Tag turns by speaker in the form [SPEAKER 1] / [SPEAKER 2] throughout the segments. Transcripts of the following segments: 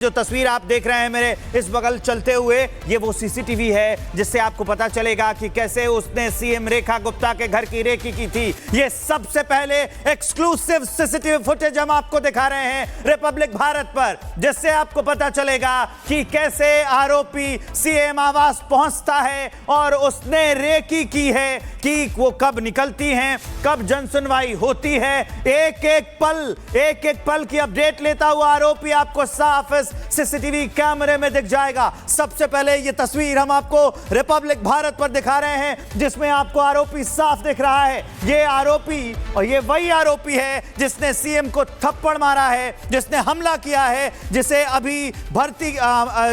[SPEAKER 1] जो तस्वीर आप देख रहे हैं मेरे इस बगल चलते हुए, ये वो सीसीटीवी है जिससे आपको पता चलेगा कि कैसे उसने सीएम रेखा गुप्ता के घर की रेकी की थी। ये सबसे पहले एक्सक्लूसिव सीसीटीवी फुटेज हम आपको दिखा रहे हैं रिपब्लिक भारत पर, जिससे आपको पता चलेगा कि कैसे आरोपी सीएम आवास पहुंचता है और उसने रेकी की है कि वो कब निकलती हैं, कब जनसुनवाई होती है। एक एक पल की अपडेट लेता हुआ आरोपी आपको साफ सीसीटीवी कैमरे में दिख जाएगा। सबसे पहले ये तस्वीर हम आपको रिपब्लिक भारत पर दिखा रहे हैं जिसमें आपको आरोपी साफ दिख रहा है। ये आरोपी और ये वही आरोपी है जिसने सीएम को थप्पड़ मारा है, जिसने हमला किया है, जिसे अभी भर्ती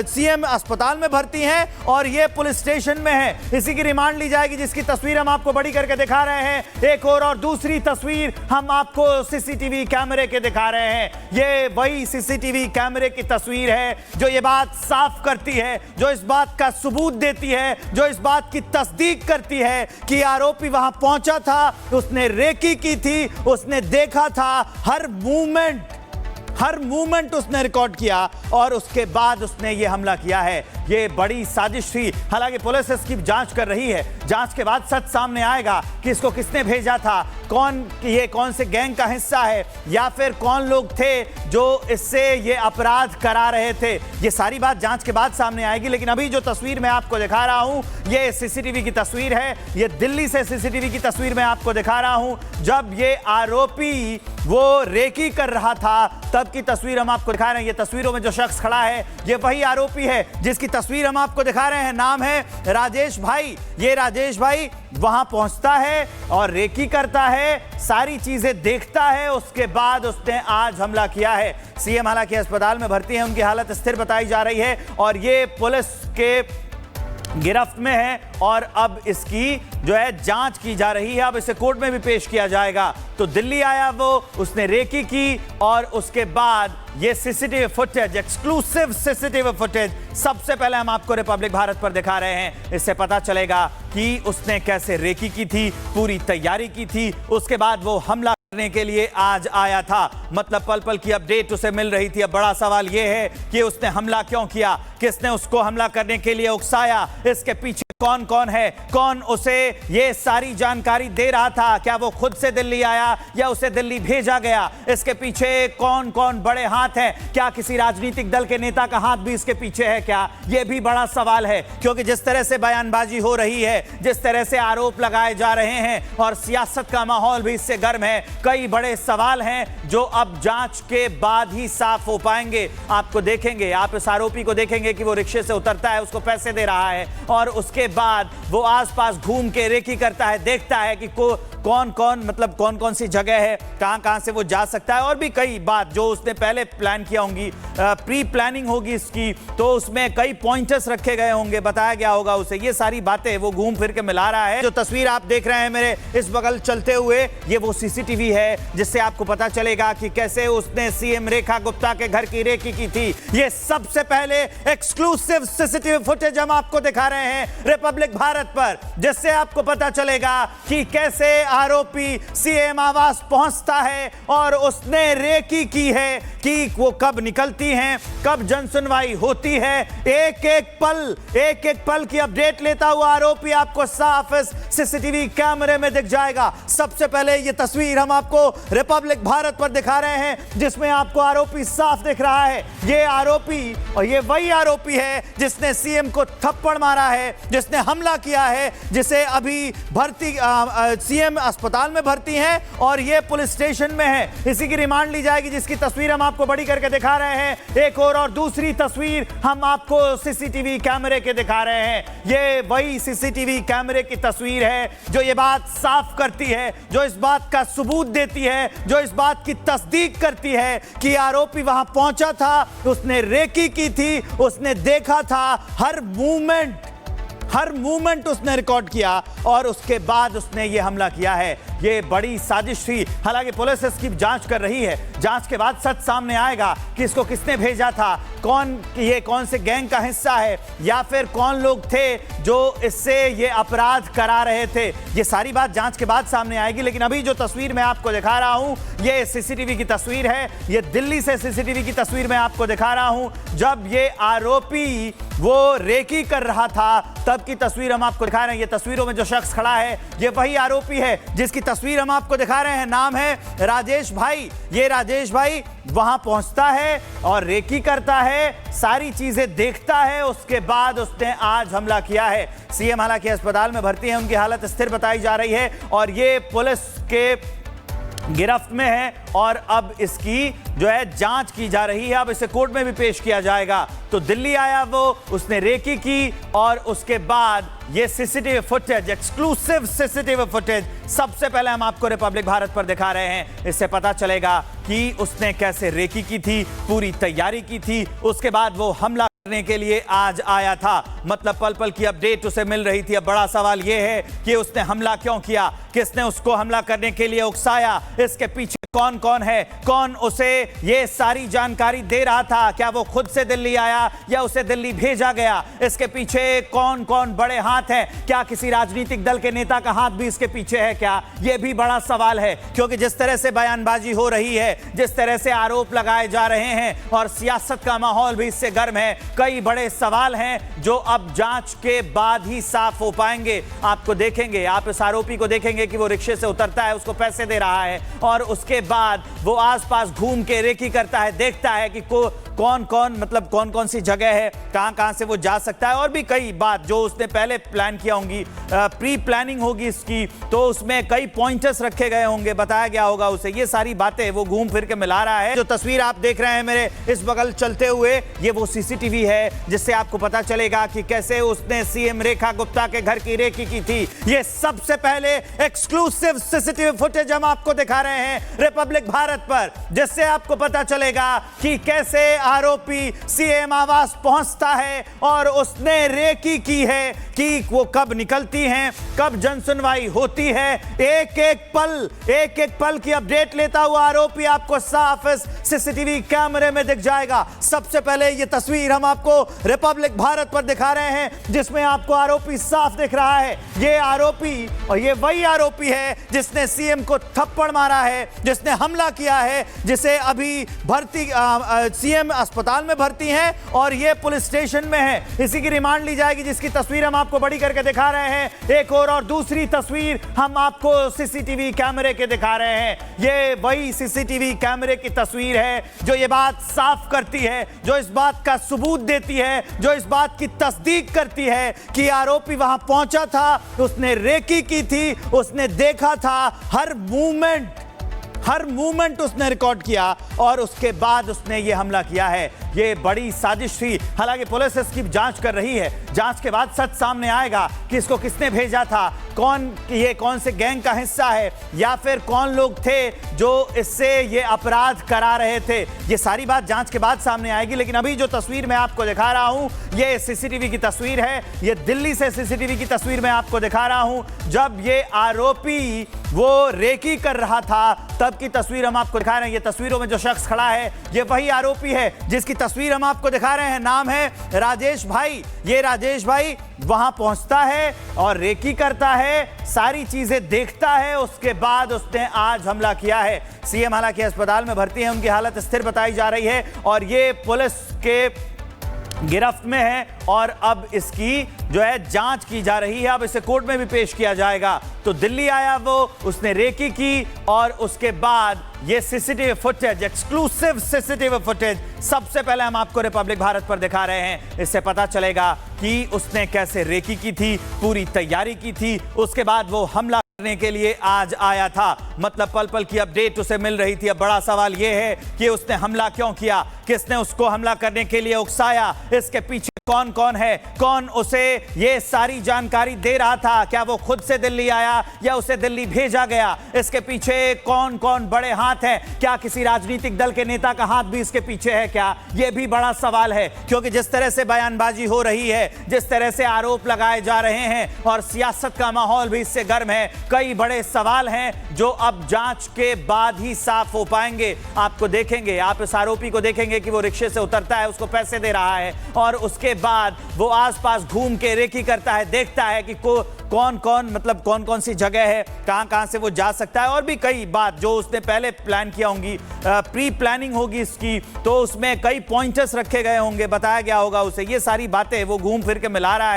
[SPEAKER 1] सीएम अस्पताल में भर्ती हैं और ये पुलिस स्टेशन में है। इसी की रिमांड ली जाएगी, जिसकी तस्वीर हम आपको बड़ी करके दिखा रहे हैं। एक और दूसरी तस्वीर हम आपको सीसीटीवी कैमरे के दिखा रहे हैं। ये वही सीसीटीवी कैमरे की तस्वीर है जो ये बात साफ करती है, जो इस बात का सबूत देती है, जो इस बात की तस्दीक करती है कि आरोपी वहां पहुंचा था, उसने रेकी की थी, उसने देखा था, हर मूवमेंट उसने रिकॉर्ड किया और उसके बाद उसने ये हमला किया है। ये बड़ी साजिश थी। हालांकि पुलिस इसकी जांच कर रही है। जांच के बाद सच सामने आएगा कि इसको किसने भेजा था, कौन से गैंग का हिस्सा है, या फिर कौन लोग थे जो इससे ये अपराध करा रहे थे। ये सारी बात जांच के बाद सामने आएगी। लेकिन अभी जो तस्वीर मैं आपको दिखा रहा हूं, ये सीसीटीवी की तस्वीर है। ये दिल्ली से सीसीटीवी की तस्वीर मैं आपको दिखा रहा हूं। जब ये आरोपी वो रेकी कर रहा था तब की तस्वीर हम आपको दिखा रहे हैं। ये तस्वीरों में जो शख्स खड़ा है ये वही आरोपी है जिसकी तस्वीर हम आपको दिखा रहे हैं। नाम है राजेश भाई। ये राजेश भाई वहां पहुंचता है और रेकी करता है, सारी चीजें देखता है। उसके बाद उसने आज हमला किया है। सीएम हालांकि अस्पताल में भर्ती है, उनकी हालत स्थिर बताई जा रही है और ये पुलिस के गिरफ्त में है और अब इसकी जो है जांच की जा रही है। अब इसे कोर्ट में भी पेश किया जाएगा। तो दिल्ली आया वो, उसने रेकी की और उसके बाद ये CCTV footage, exclusive CCTV footage सबसे पहले हम आपको रिपब्लिक भारत पर दिखा रहे हैं। इससे पता चलेगा कि उसने कैसे रेकी की थी, पूरी तैयारी की थी, उसके बाद वो हमला करने के लिए आज आया था। मतलब पल पल की अपडेट उसे मिल रही थी। अब बड़ा सवाल यह है कि उसने हमला क्यों किया, किसने उसको हमला करने के लिए उकसाया, इसके पीछे कौन कौन है, कौन उसे ये सारी जानकारी दे रहा था, क्या वो खुद से दिल्ली आया या उसे दिल्ली भेजा गया, इसके पीछे कौन कौन बड़े हाथ हैं, क्या किसी राजनीतिक दल के नेता का हाथ भी इसके पीछे है क्या, ये भी बड़ा सवाल है। क्योंकि जिस तरह से बयानबाजी हो रही है, जिस तरह से आरोप लगाए जा रहे हैं और सियासत का माहौल भी इससे गर्म है, कई बड़े सवाल हैं जो अब जांच के बाद ही साफ हो पाएंगे। आपको देखेंगे, आप इस आरोपी को देखेंगे कि वो रिक्शे से उतरता है, उसको पैसे दे रहा है और उसके बाद वो आसपास घूम के रेकी करता है, देखता है कि कौन कौन सी जगह है, कहां से वो जा सकता है। और भी कई बात जो उसने पहले प्लान किया होंगी, प्री प्लानिंग होगी इसकी, तो उसमें कई पॉइंटर्स रखे गए होंगे, बताया गया होगा उसे। ये सारी बातें वो घूम फिर के मिला रहा है। जो तस्वीर आप देख रहे हैं मेरे इस बगल चलते हुए, ये वो सीसीटीवी है जिससे आपको पता चलेगा कि कैसे उसने सीएम रेखा गुप्ता के घर की रेकी की थी। ये सबसे पहले एक्सक्लूसिव सीसीटीवी फुटेज हम आपको दिखा रहे हैं रिपब्लिक भारत पर, जिससे आपको पता चलेगा कि कैसे आरोपी सीएम आवास पहुंचता है और उसने रेकी की है कि वो कब निकलती हैं, कब जनसुनवाई होती है। एक एक पल की अपडेट लेता हुआ आरोपी आपको साफ सीसीटीवी कैमरे में दिख जाएगा। सबसे पहले ये तस्वीर हम आपको रिपब्लिक भारत पर दिखा रहे हैं जिसमें आपको आरोपी साफ दिख रहा है। ये आरोपी और ये वही आरोपी है जिसने सीएम को थप्पड़ मारा है, जिसने हमला किया है, जिसे अभी सीएम अस्पताल में भर्ती हैं और ये पुलिस स्टेशन में है। इसी की रिमांड ली जाएगी, जिसकी तस्वीर हम आपको बड़ी करके दिखा रहे हैं। एक और दूसरी तस्वीर हम आपको सीसीटीवी कैमरे के दिखा रहे हैं। ये वही सीसीटीवी कैमरे की तस्वीर है जो ये बात साफ करती है, जो इस बात का सबूत देती है, जो इस बात की तस्दीक करती है कि आरोपी वहां पहुंचा था, उसने रेकी की थी, उसने देखा था, हर हर मूवमेंट उसने रिकॉर्ड किया और उसके बाद उसने ये हमला किया है। ये बड़ी साजिश थी। हालांकि पुलिस इसकी जांच कर रही है। जांच के बाद सच सामने आएगा कि इसको किसने भेजा था, कौन से गैंग का हिस्सा है या फिर कौन लोग थे जो इससे ये अपराध करा रहे थे। ये सारी बात जांच के बाद सामने आएगी। लेकिन अभी जो तस्वीर मैं आपको दिखा रहा हूं ये सीसीटीवी की तस्वीर है। ये दिल्ली से सीसीटीवी की तस्वीर मैं आपको दिखा रहा हूं। जब ये आरोपी वो रेकी कर रहा था तब की तस्वीर हम आपको दिखा रहे हैं। ये तस्वीरों में जो शख्स खड़ा है ये वही आरोपी है जिसकी तस्वीर हम आपको दिखा रहे हैं। नाम है राजेश भाई। ये राजेश भाई वहां पहुंचता है और रेकी करता है, सारी चीजें देखता है। उसके बाद उसने आज हमला किया है। सीएम हालांकि अस्पताल में भर्ती है, उनकी हालत स्थिर बताई जा रही है और ये पुलिस के गिरफ्त में है और अब इसकी जो है जांच की जा रही है। अब इसे कोर्ट में भी पेश किया जाएगा। तो दिल्ली आया वो, उसने रेकी की और उसके बाद ये CCTV footage, exclusive CCTV footage सबसे पहले हम आपको रिपब्लिक भारत पर दिखा रहे हैं। इससे पता चलेगा कि उसने कैसे रेकी की थी, पूरी तैयारी की थी, उसके बाद वो हमला करने के लिए आज आया था। मतलब पल पल की अपडेट उसे मिल रही थी। अब बड़ा सवाल यह है कि उसने हमला क्यों किया, किसने उसको हमला करने के लिए उकसाया, इसके पीछे कौन कौन है, कौन उसे ये सारी जानकारी दे रहा था, क्या वो खुद से दिल्ली आया या उसे दिल्ली भेजा गया, इसके पीछे कौन कौन बड़े हाथ हैं, क्या किसी राजनीतिक दल के नेता का हाथ भी इसके पीछे है क्या, ये भी बड़ा सवाल है। क्योंकि जिस तरह से बयानबाजी हो रही है, जिस तरह से आरोप लगाए जा रहे हैं और सियासत का माहौल भी इससे गर्म है, कई बड़े सवाल हैं जो अब जांच के बाद ही साफ हो पाएंगे। आपको देखेंगे, आप इस आरोपी को देखेंगे कि वो रिक्शे से उतरता है, उसको पैसे दे रहा है और उसके बाद वो आसपास घूम के रेकी करता है, देखता है कि कौन कौन सी जगह है, कहां से वो जा सकता है और भी कई बात जो उसने पहले प्लान किया होंगी, प्री प्लानिंग होगी इसकी, तो उसमें कई पॉइंटर्स रखे गए होंगे, बताया गया होगा उसे। ये सारी बातें वो घूम फिर के मिला रहा है। जो तस्वीर आप देख रहे हैं मेरे इस बगल चलते हुए, ये वो सीसीटीवी है जिससे आपको पता चलेगा कि कैसे उसने सीएम रेखा गुप्ता के घर की रेकी की थी। ये सबसे पहले एक्सक्लूसिव सीसीटीवी फुटेज हम आपको दिखा रहे हैं रिपब्लिक भारत पर, जिससे आपको पता चलेगा कि कैसे आरोपी सीएम आवास पहुंचता है और उसने रेकी की है कि वो कब निकलती हैं, कब जनसुनवाई होती है। एक एक पल की अपडेट लेता हुआ आरोपी आपको साफ इस सीसीटीवी कैमरे में दिख जाएगा। सबसे पहले ये तस्वीर हम आपको रिपब्लिक भारत पर दिखा रहे हैं जिसमें आपको आरोपी साफ दिख रहा है। ये आरोपी और ये वही आरोपी है जिसने सीएम को थप्पड़ मारा है, जिसने हमला किया है, जिसे अभी भर्ती सीएम अस्पताल में भर्ती हैं और ये पुलिस स्टेशन में है। इसी की रिमांड ली जाएगी जिसकी तस्वीर हम आपको बड़ी करके दिखा रहे हैं। एक और दूसरी तस्वीर हम आपको सीसीटीवी कैमरे के दिखा रहे हैं। ये वही सीसीटीवी कैमरे की तस्वीर है जो ये बात साफ करती है, जो इस बात का सबूत देती है, जो इस बात की तस्दीक करती है कि आरोपी वहां पहुंचा था, उसने रेकी की थी, उसने देखा था, हर मूवमेंट उसने रिकॉर्ड किया और उसके बाद उसने ये हमला किया है। ये बड़ी साजिश थी। हालांकि पुलिस इसकी जांच कर रही है। जांच के बाद सच सामने आएगा कि इसको किसने भेजा था, कौन से गैंग का हिस्सा है या फिर कौन लोग थे जो इससे ये अपराध करा रहे थे। ये सारी बात जांच के बाद सामने आएगी। लेकिन अभी जो तस्वीर मैं आपको दिखा रहा हूं ये सीसीटीवी की तस्वीर है। ये दिल्ली से सीसीटीवी की तस्वीर मैं आपको दिखा रहा हूं। जब ये आरोपी वो रेकी कर रहा था तब की तस्वीर हम आपको दिखा रहे हैं। ये तस्वीरों में जो शख्स खड़ा है ये वही आरोपी है जिसकी तस्वीर हम आपको दिखा रहे हैं। नाम है राजेश भाई। ये राजेश भाई वहां पहुंचता है और रेकी करता है, सारी चीजें देखता है। उसके बाद उसने आज हमला किया है। सीएम हालांकि अस्पताल में भर्ती है, उनकी हालत स्थिर बताई जा रही है और ये पुलिस के गिरफ्त में है और अब इसकी जो है जांच की जा रही है। अब इसे कोर्ट में भी पेश किया जाएगा। तो दिल्ली आया वो, उसने रेकी की और उसके बाद ये CCTV footage, exclusive CCTV footage सबसे पहले हम आपको रिपब्लिक भारत पर दिखा रहे हैं। इससे पता चलेगा कि उसने कैसे रेकी की थी, पूरी तैयारी की थी, उसके बाद वो हमला करने के लिए आज आया था। मतलब पल पल की अपडेट उसे मिल रही थी। अब बड़ा सवाल यह है कि उसने हमला क्यों किया, किसने उसको हमला करने के लिए उकसाया, इसके पीछे कौन कौन है, कौन उसे ये सारी जानकारी दे रहा था, क्या वो खुद से दिल्ली आया या उसे दिल्ली भेजा गया, इसके पीछे कौन कौन बड़े हाथ हैं, क्या किसी राजनीतिक दल के नेता का हाथ भी इसके पीछे है क्या, ये भी बड़ा सवाल है। क्योंकि जिस तरह से बयानबाजी हो रही है, जिस तरह से आरोप लगाए जा रहे हैं और सियासत का माहौल भी इससे गर्म है, कई बड़े सवाल हैं जो अब जांच के बाद ही साफ हो पाएंगे। आपको देखेंगे, आप इस आरोपी को देखेंगे कि वो रिक्शे से उतरता है, उसको पैसे दे रहा है और उसके बाद वो आसपास घूम के रेकी करता है, देखता है कि कौन कौन, मतलब कौन कौन सी जगह है, कहां से वो जा सकता है, और भी कई बात जो उसने पहले प्लान किया होंगी, प्री प्लानिंग होगी इसकी, तो उसमें कई पॉइंटर्स रखे गए होंगे, बताया गया होगा उसे, ये सारी बातें वो घूम फिर के मिला रहा है।